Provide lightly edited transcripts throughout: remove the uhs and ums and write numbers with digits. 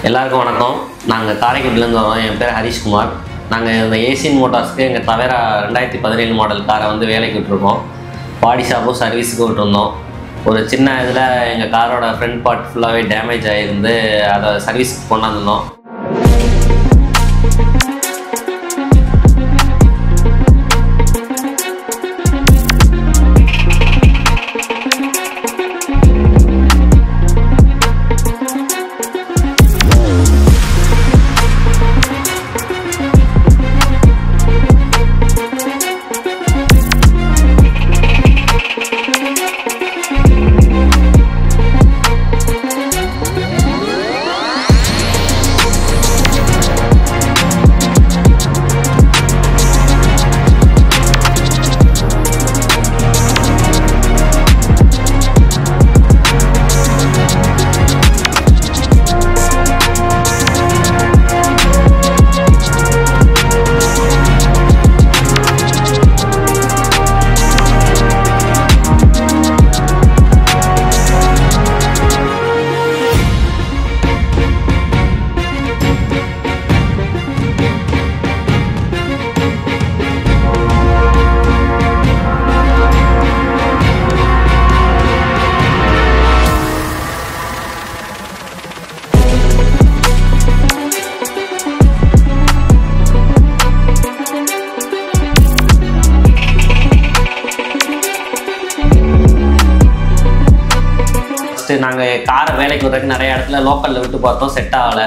எல்லாருக்கும் வணக்கம். நாங்கள் காரைக்குடிலேருந்து வரோம். என் பேர் ஹரிஷ்குமார். நாங்கள் இந்த ஏசியன் மோட்டார்ஸ்க்கு எங்கள் தவேரா 2017 மாடல் காரை வந்து வேலைக்கு விட்டுருக்கோம். பாடி ஷாப்பும் சர்வீஸுக்கு விட்டுருந்தோம். ஒரு சின்ன இதில் எங்கள் காரோட ஃப்ரண்ட் பார்ட் ஃபுல்லாகவே டேமேஜ் ஆகிருந்து அதை சர்வீஸ்க்கு கொண்டாந்துருந்தோம். நாங்கள் காரை வேலைக்கு விடுறதுக்கு நிறைய இடத்துல லோக்கலில் விட்டு பார்த்தோம், செட் ஆகலை.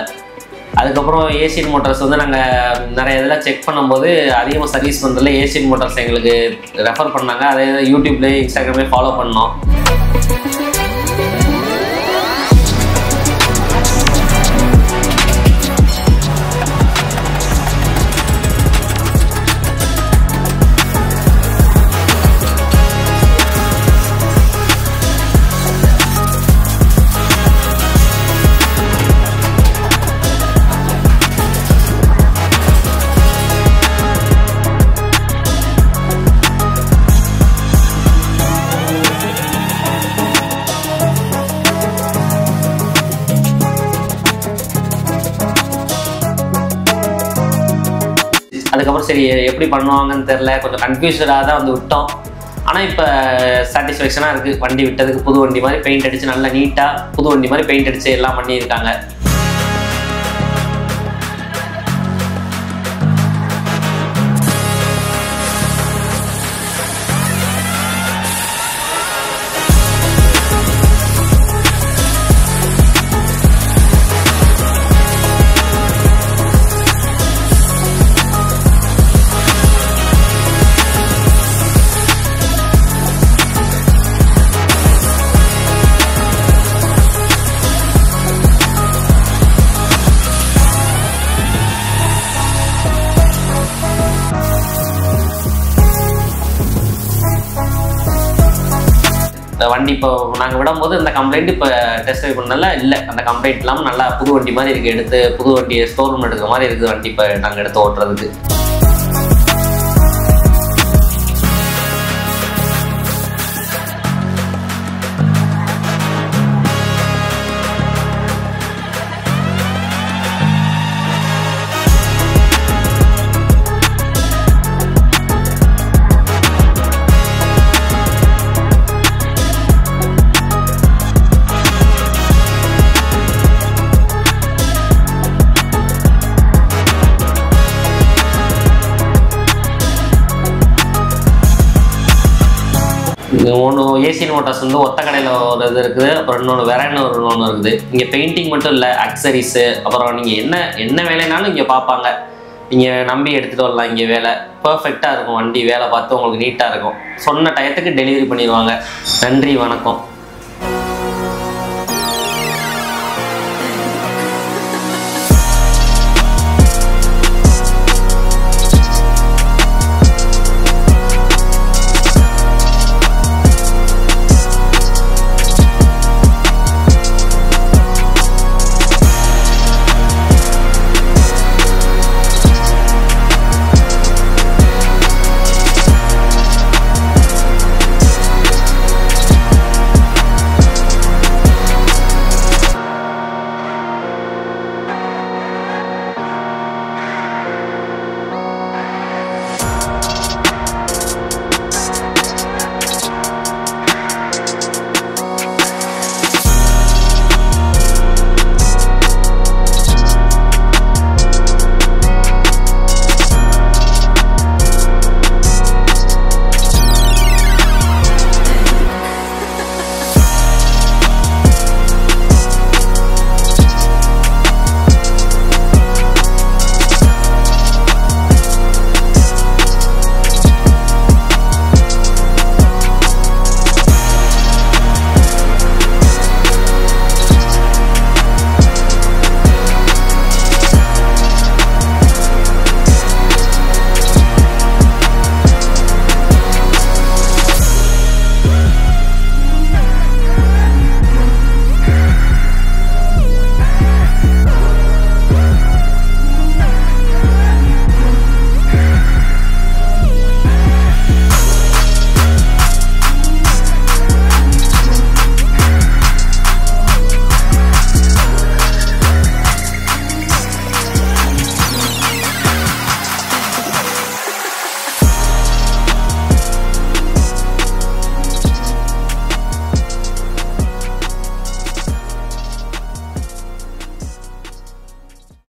அதுக்கப்புறம் ஏசியன் மோட்டார்ஸ் வந்து நாங்கள் நிறைய இதெல்லாம் செக் பண்ணும்போது அதிகமாக சர்வீஸ் பண்ணுறதுல ஏசியன் மோட்டார்ஸ் எங்களுக்கு ரெஃபர் பண்ணாங்க. அதே யூடியூப்லேயே இன்ஸ்டாகிராம்லேயே ஃபாலோ பண்ணோம். அதுக்கப்புறம் சரி எப்படி பண்ணுவாங்கன்னு தெரில, கொஞ்சம் கன்ஃபியூஸ்டாக தான் வந்து விட்டோம். ஆனால் இப்போ சாட்டிஸ்ஃபேக்ஷனாக இருக்குது. வண்டி விட்டதுக்கு புது வண்டி மாதிரி பெயிண்ட் அடித்து நல்லா நீட்டாக புது வண்டி மாதிரி பெயிண்ட் அடித்து எல்லாம் பண்ணியிருக்காங்க. வண்டி இப்போ நாங்கள் விடும்போது இந்த கம்ப்ளைண்ட் இப்போ டெஸ்ட் ட்ரைவ் பண்ணல இல்லை, அந்த கம்ப்ளைண்ட் இல்லாமல் நல்லா புது வண்டி மாதிரி இருக்குது. எடுத்து புது வண்டியை ஸ்டோர் ரூம் எடுக்கிற மாதிரி இருக்குது வண்டி இப்போ நாங்கள் எடுத்து ஓட்டுறதுக்கு. ஒன்று ஏசியன் மோட்டார்ஸ் வந்து ஒத்த கடையில் ஒரு இது இருக்குது, அப்புறம் இன்னொன்று வேறன்னு ஒன்று இருக்குது. இங்கே பெயிண்டிங் மட்டும் இல்லை, அக்சரிஸு, அப்புறம் நீங்கள் என்ன வேலைனாலும் இங்கே பார்ப்பாங்க. நீங்கள் நம்பி எடுத்துகிட்டு வரலாம். இங்கே வேலை பர்ஃபெக்டாக இருக்கும். வண்டி வேலை பார்த்து உங்களுக்கு நீட்டாக இருக்கும். சொன்ன டயத்துக்கு டெலிவரி பண்ணிடுவாங்க. நன்றி, வணக்கம்.